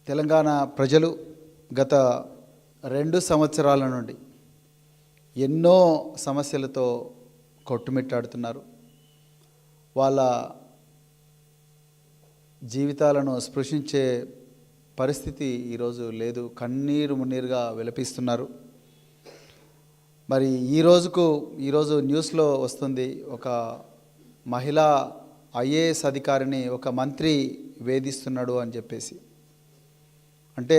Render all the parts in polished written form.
తెలంగాణ ప్రజలు గత 2 సంవత్సరాల నుండి ఎన్నో సమస్యలతో కొట్టుమిట్టాడుతున్నారు. వాళ్ళ జీవితాలను స్పృశించే పరిస్థితి ఈరోజు లేదు. కన్నీరు మున్నీరుగా విలపిస్తున్నారు. మరి ఈరోజు న్యూస్లో వస్తుంది, ఒక మహిళా ఐఏఎస్ అధికారిని ఒక మంత్రి వేధిస్తున్నాడు అని చెప్పేసి. అంటే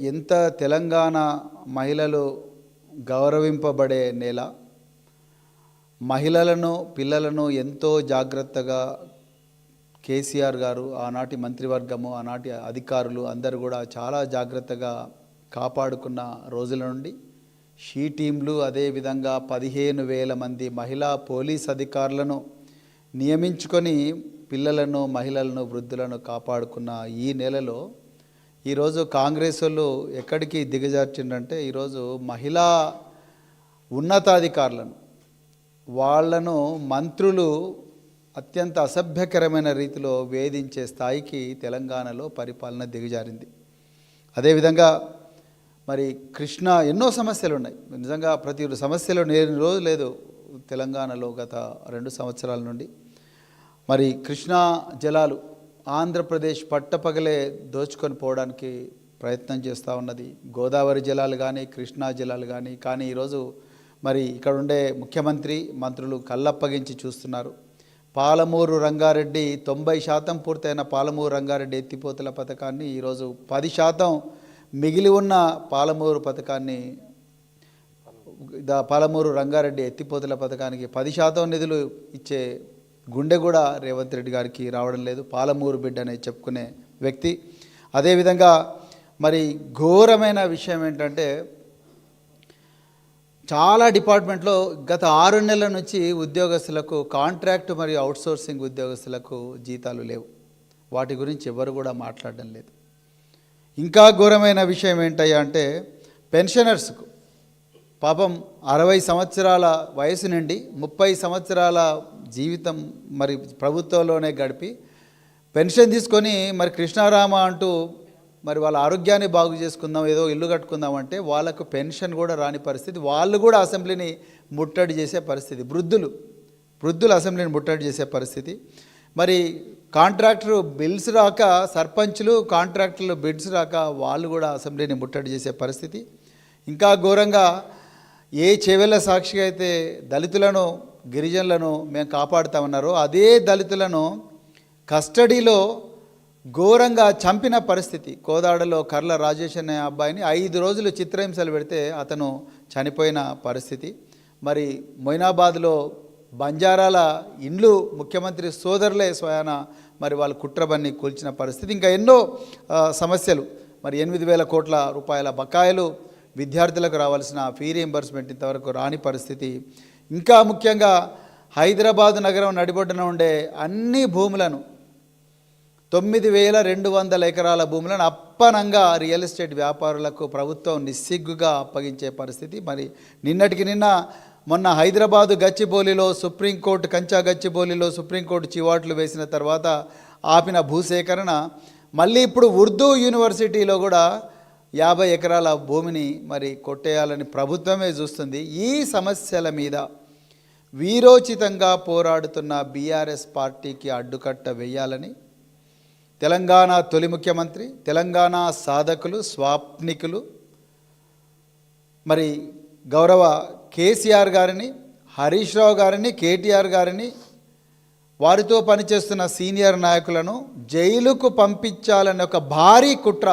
ఎంత తెలంగాణ మహిళలు గౌరవింపబడే నేల, మహిళలను పిల్లలను ఎంతో జాగ్రత్తగా కేసీఆర్ గారు, ఆనాటి మంత్రివర్గము, ఆనాటి అధికారులు అందరూ కూడా చాలా జాగ్రత్తగా కాపాడుకున్న రోజుల నుండి షీ టీంలు, అదేవిధంగా 15,000 మంది మహిళా పోలీస్ అధికారులను నియమించుకొని పిల్లలను, మహిళలను, వృద్ధులను కాపాడుకున్న ఈ నెలలో ఈరోజు కాంగ్రెస్ వాళ్ళు ఎక్కడికి దిగజార్చిందంటే, ఈరోజు మహిళా ఉన్నతాధికారులను, వాళ్లను మంత్రులు అత్యంత అసభ్యకరమైన రీతిలో వేధించే స్థాయికి తెలంగాణలో పరిపాలన దిగజారింది. అదేవిధంగా మరి కృష్ణా ఎన్నో సమస్యలు ఉన్నాయి. నిజంగా ప్రతి సమస్యలు లేని రోజు లేదు తెలంగాణలో గత 2 సంవత్సరాల నుండి. మరి కృష్ణా జలాలు ఆంధ్రప్రదేశ్ పట్టపగలే దోచుకొని పోవడానికి ప్రయత్నం చేస్తూ ఉన్నది. గోదావరి జలాలు కానీ, కృష్ణా జలాలు కానీ ఈరోజు మరి ఇక్కడ ఉండే ముఖ్యమంత్రి, మంత్రులు కళ్ళప్పగించి చూస్తున్నారు. పాలమూరు రంగారెడ్డి 90% పూర్తయిన పాలమూరు రంగారెడ్డి ఎత్తిపోతల పథకాన్ని ఈరోజు 10% మిగిలి ఉన్న పాలమూరు రంగారెడ్డి ఎత్తిపోతల పథకానికి 10% నిధులు ఇచ్చే గుండె కూడా రేవంత్ రెడ్డి గారికి రావడం లేదు. పాలమూరు బిడ్డ అనేది చెప్పుకునే వ్యక్తి. అదేవిధంగా మరి ఘోరమైన విషయం ఏంటంటే, చాలా డిపార్ట్మెంట్లో గత 6 నెలల నుంచి ఉద్యోగస్తులకు కాంట్రాక్ట్ మరియు అవుట్సోర్సింగ్ ఉద్యోగస్తులకు జీతాలు లేవు. వాటి గురించి ఎవరు కూడా మాట్లాడడం లేదు. ఇంకా ఘోరమైన విషయం ఏంటయ్యా అంటే, పెన్షనర్స్కు పాపం 60 సంవత్సరాల వయసు నుండి 30 సంవత్సరాల జీవితం మరి ప్రభుత్వంలోనే గడిపి పెన్షన్ తీసుకొని మరి కృష్ణారామ అంటూ మరి వాళ్ళ ఆరోగ్యాన్ని బాగు చేసుకుందాం, ఏదో ఇల్లు కట్టుకుందాం అంటే వాళ్ళకు పెన్షన్ కూడా రాని పరిస్థితి. వాళ్ళు కూడా అసెంబ్లీని ముట్టడి చేసే పరిస్థితి. వృద్ధులు అసెంబ్లీని ముట్టడి చేసే పరిస్థితి. మరి కాంట్రాక్టర్ బిల్స్ రాక, సర్పంచ్లు కాంట్రాక్టర్లు బిడ్స్ రాక వాళ్ళు కూడా అసెంబ్లీని ముట్టడి చేసే పరిస్థితి. ఇంకా ఘోరంగా ఏ చెవెళ్ళ సాక్షిగా అయితే దళితులను, గిరిజనులను మేము కాపాడుతామన్నారో అదే దళితులను కస్టడీలో ఘోరంగా చంపిన పరిస్థితి. కోదాడలో కర్ల రాజేష్ అనే అబ్బాయిని 5 రోజులు చిత్రహింసలు పెడితే అతను చనిపోయిన పరిస్థితి. మరి మొయినాబాద్లో బంజారాల ఇండ్లు ముఖ్యమంత్రి సోదరులే స్వయాన మరి వాళ్ళు కుట్రబన్ని కూల్చిన పరిస్థితి. ఇంకా ఎన్నో సమస్యలు. మరి 8,000 కోట్ల రూపాయల బకాయిలు, విద్యార్థులకు రావాల్సిన ఫీ రీయింబర్స్మెంట్ ఇంతవరకు రాని పరిస్థితి. ఇంకా ముఖ్యంగా హైదరాబాద్ నగరం నడిబొడ్డున ఉండే అన్ని భూములను 9,200 ఎకరాల భూములను అప్పనంగా రియల్ ఎస్టేట్ వ్యాపారులకు ప్రభుత్వం నిస్సిగ్గుగా అప్పగించే పరిస్థితి. మరి మొన్న హైదరాబాదు గచ్చిబౌలిలో సుప్రీంకోర్టు, కంచా గచ్చిబౌలిలో సుప్రీంకోర్టు చివాట్లు వేసిన తర్వాత ఆపిన భూసేకరణ మళ్ళీ ఇప్పుడు ఉర్దూ యూనివర్సిటీలో కూడా 50 ఎకరాల భూమిని మరి కొట్టేయాలని ప్రభుత్వమే చూస్తుంది. ఈ సమస్యల మీద వీరోచితంగా పోరాడుతున్న బీఆర్ఎస్ పార్టీకి అడ్డుకట్ట వేయాలని తెలంగాణ తొలి ముఖ్యమంత్రి, తెలంగాణ సాధకులు, స్వాప్నికులు మరి గౌరవ కేసీఆర్ గారిని, హరీష్ రావు గారిని, కేటీఆర్ గారిని, వారితో పనిచేస్తున్న సీనియర్ నాయకులను జైలుకు పంపించాలనే ఒక భారీ కుట్ర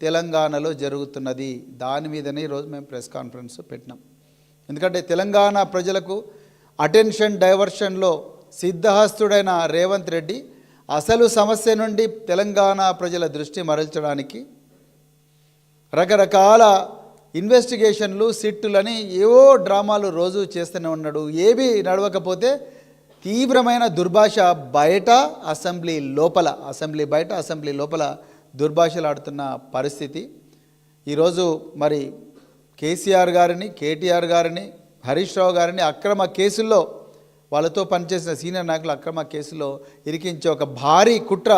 తెలంగాణలో జరుగుతున్నది. దాని మీదనే ఈరోజు మేము ప్రెస్ కాన్ఫరెన్స్ పెట్టినాం. ఎందుకంటే తెలంగాణ ప్రజలకు అటెన్షన్ డైవర్షన్లో సిద్ధహస్తుడైన రేవంత్ రెడ్డి అసలు సమస్య నుండి తెలంగాణ ప్రజల దృష్టి మరల్చడానికి రకరకాల ఇన్వెస్టిగేషన్లు, సిట్టులని ఏవో డ్రామాలు రోజు చేస్తూనే ఉన్నాడు. ఏవి నడవకపోతే తీవ్రమైన దుర్భాష బయట, అసెంబ్లీ లోపల దుర్భాషలు ఆడుతున్న పరిస్థితి. ఈరోజు మరి కేసీఆర్ గారిని, కేటీఆర్ గారిని, హరీష్ రావు గారిని అక్రమ కేసుల్లో, వాళ్ళతో పనిచేసిన సీనియర్ నాయకులు అక్రమ కేసులో ఇరికించే ఒక భారీ కుట్ర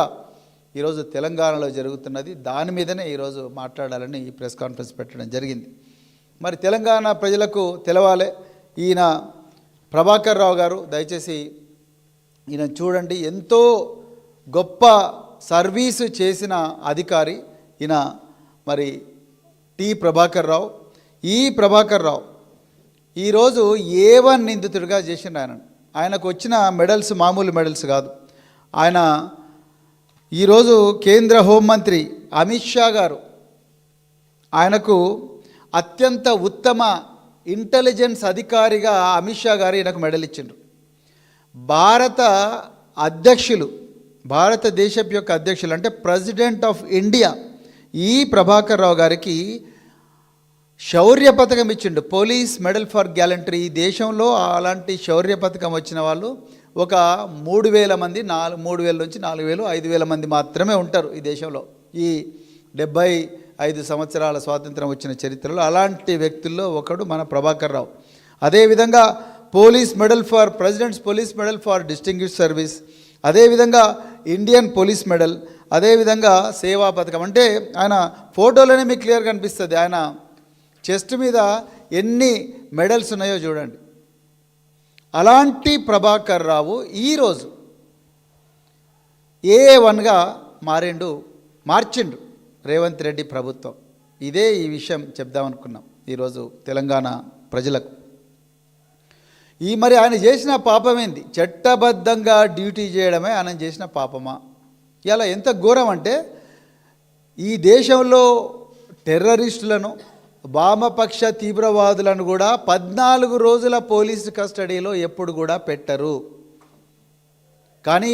ఈరోజు తెలంగాణలో జరుగుతున్నది. దాని మీదనే ఈరోజు మాట్లాడాలని ఈ ప్రెస్ కాన్ఫరెన్స్ పెట్టడం జరిగింది. మరి తెలంగాణ ప్రజలకు తెలవాలి, ఈయన ప్రభాకర్ రావు గారు, దయచేసి ఈయన చూడండి, ఎంతో గొప్ప సర్వీసు చేసిన అధికారి ఈయన. మరి టి ప్రభాకర్ రావు, ఈ ప్రభాకర్ రావు ఈరోజు A1 నిందితుడిగా చేసిండు. ఆయనకు వచ్చిన మెడల్స్ మామూలు మెడల్స్ కాదు. ఆయన ఈరోజు కేంద్ర హోంమంత్రి అమిత్ షా గారు ఆయనకు అత్యంత ఉత్తమ ఇంటెలిజెన్స్ అధికారిగా అమిత్ షా గారు ఈయనకు మెడల్ ఇచ్చిండ్రు. భారతదేశం యొక్క అధ్యక్షులు అంటే ప్రెసిడెంట్ ఆఫ్ ఇండియా ఈ ప్రభాకర్ రావు గారికి శౌర్య పథకం ఇచ్చిండు, పోలీస్ మెడల్ ఫర్ గ్యాలంటరీ. ఈ దేశంలో అలాంటి శౌర్య పథకం వచ్చిన వాళ్ళు ఒక 3,000 మంది, 3,000 నుంచి 4,000, 5,000 మంది మాత్రమే ఉంటారు ఈ దేశంలో. ఈ 75 సంవత్సరాల స్వాతంత్రం వచ్చిన చరిత్రలో అలాంటి వ్యక్తుల్లో ఒకడు మన ప్రభాకర్ రావు. అదేవిధంగా presidents police medal for distinguished service, అదేవిధంగా ఇండియన్ పోలీస్ మెడల్, అదేవిధంగా సేవా పథకం. అంటే ఆయన ఫోటోలోనే మీకు క్లియర్గా కనిపిస్తుంది, ఆయన చెస్ట్ మీద ఎన్ని మెడల్స్ ఉన్నాయో చూడండి. అలాంటి ప్రభాకర్ రావు ఈరోజు A1గా మార్చిండు రేవంత్ రెడ్డి ప్రభుత్వం. ఈ విషయం చెప్దామనుకున్నాం ఈరోజు తెలంగాణ ప్రజలకు. మరి ఆయన చేసిన పాపం ఏంది? చట్టబద్ధంగా డ్యూటీ చేయడమే ఆయన చేసిన పాపమా? ఇలా ఎంత ఘోరం అంటే, ఈ దేశంలో టెర్రరిస్టులను, వామపక్ష తీవ్రవాదులను కూడా 14 రోజుల పోలీసు కస్టడీలో ఎప్పుడు కూడా పెట్టరు. కానీ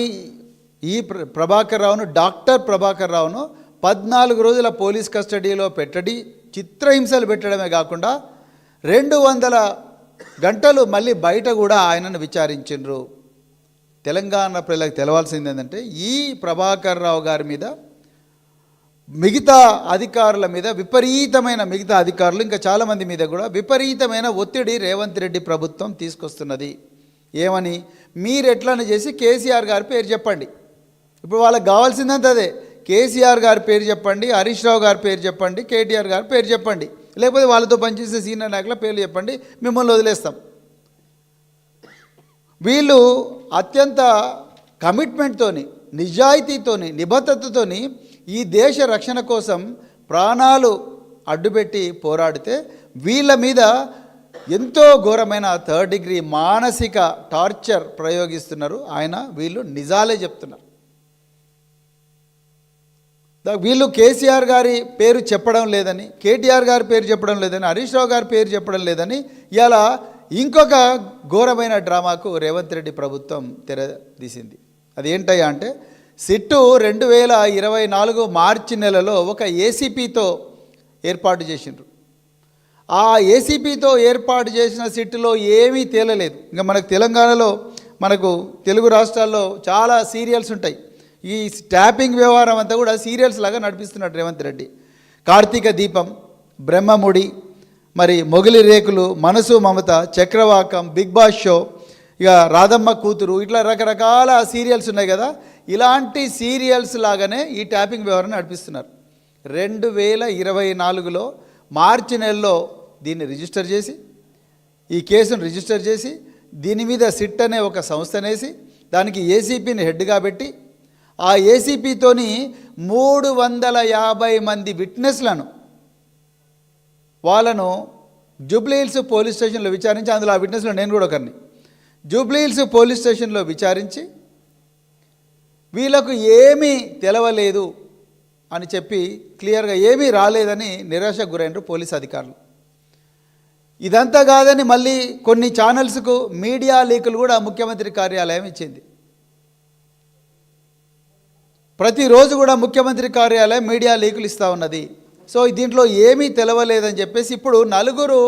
ఈ ప్రభాకర్ రావును, డాక్టర్ ప్రభాకర్ రావును 14 రోజుల పోలీస్ కస్టడీలో చిత్రహింసలు పెట్టడమే కాకుండా 200 గంటలు మళ్ళీ బయట కూడా ఆయనను విచారించిండ్రు. తెలంగాణ ప్రజలకు తెలవాల్సింది ఏంటంటే, ఈ ప్రభాకర్ రావు గారి మీద మిగతా అధికారుల మీద మిగతా అధికారులు ఇంకా చాలామంది మీద కూడా విపరీతమైన ఒత్తిడి రేవంత్ రెడ్డి ప్రభుత్వం తీసుకొస్తున్నది. ఏమని? మీరు ఎట్లనే చేసి కేసీఆర్ గారి పేరు చెప్పండి. ఇప్పుడు వాళ్ళకి కావాల్సిందంత అదే, కేసీఆర్ గారి పేరు చెప్పండి, హరీష్ రావు గారి పేరు చెప్పండి, కేటీఆర్ గారి పేరు చెప్పండి, లేకపోతే వాళ్ళతో పనిచేసే సీనియర్ నాయకుల పేర్లు చెప్పండి, మిమ్మల్ని వదిలేస్తాం. వీళ్ళు అత్యంత కమిట్మెంట్తోని, నిజాయితీతోని, నిబద్ధతతోని ఈ దేశ రక్షణ కోసం ప్రాణాలు అడ్డుపెట్టి పోరాడితే వీళ్ళ మీద ఎంతో ఘోరమైన 3rd డిగ్రీ మానసిక టార్చర్ ప్రయోగిస్తున్నారు. వీళ్ళు నిజాలే చెప్తున్నారు. వీళ్ళు కేసీఆర్ గారి పేరు చెప్పడం లేదని, కేటీఆర్ గారి పేరు చెప్పడం లేదని, హరీష్ రావు గారి పేరు చెప్పడం లేదని ఇలా ఇంకొక ఘోరమైన డ్రామాకు రేవంత్ రెడ్డి ప్రభుత్వం తెరదీసింది. అది ఏంటయ్యా అంటే, సిట్టు 2024 మార్చి నెలలో ఒక ఏసీపీతో ఏర్పాటు చేసిండ్రు. ఆ ఏసీపీతో ఏర్పాటు చేసిన సిట్టులో ఏమీ తేలలేదు. ఇంకా మనకు తెలంగాణలో, మనకు తెలుగు రాష్ట్రాల్లో చాలా సీరియల్స్ ఉంటాయి. ఈ ట్యాపింగ్ వ్యవహారం అంతా కూడా సీరియల్స్ లాగా నడిపిస్తున్నాడు రేవంత్ రెడ్డి. కార్తీక దీపం, బ్రహ్మముడి, మరి మొగిలి రేకులు, మనసు మమత, చక్రవాకం, బిగ్ బాస్ షో, ఇక రాధమ్మ కూతురు, ఇట్లా రకరకాల సీరియల్స్ ఉన్నాయి కదా. ఇలాంటి సీరియల్స్ లాగానే ఈ ట్యాపింగ్ వ్యవహారం నడిపిస్తున్నారు. 2024లో మార్చి నెలలో దీన్ని రిజిస్టర్ చేసి, ఈ కేసును రిజిస్టర్ చేసి, దీని మీద సిట్ అనే ఒక సంస్థనేసి దానికి ఏసీపీని హెడ్గా పెట్టి, ఆ ఏసీపీతోని 350 మంది విట్నెస్లను వాళ్ళను జూబ్లీహిల్స్ పోలీస్ స్టేషన్లో విచారించి, అందులో ఆ విట్నెస్లో నేను కూడా ఒకరిని, జూబ్లీహిల్స్ పోలీస్ స్టేషన్లో విచారించి వీళ్ళకు ఏమీ తెలవలేదు అని చెప్పి క్లియర్గా ఏమీ రాలేదని నిరాశకు గురైనరు పోలీస్ అధికారులు. ఇదంతా కాదని మళ్ళీ కొన్ని ఛానల్స్కు మీడియా లీకులు కూడా ముఖ్యమంత్రి కార్యాలయం ఇచ్చింది. ప్రతిరోజు కూడా ముఖ్యమంత్రి కార్యాలయం మీడియా లీకులు ఇస్తూ ఉన్నది. సో దీంట్లో ఏమీ తెలవలేదని చెప్పేసి ఇప్పుడు 4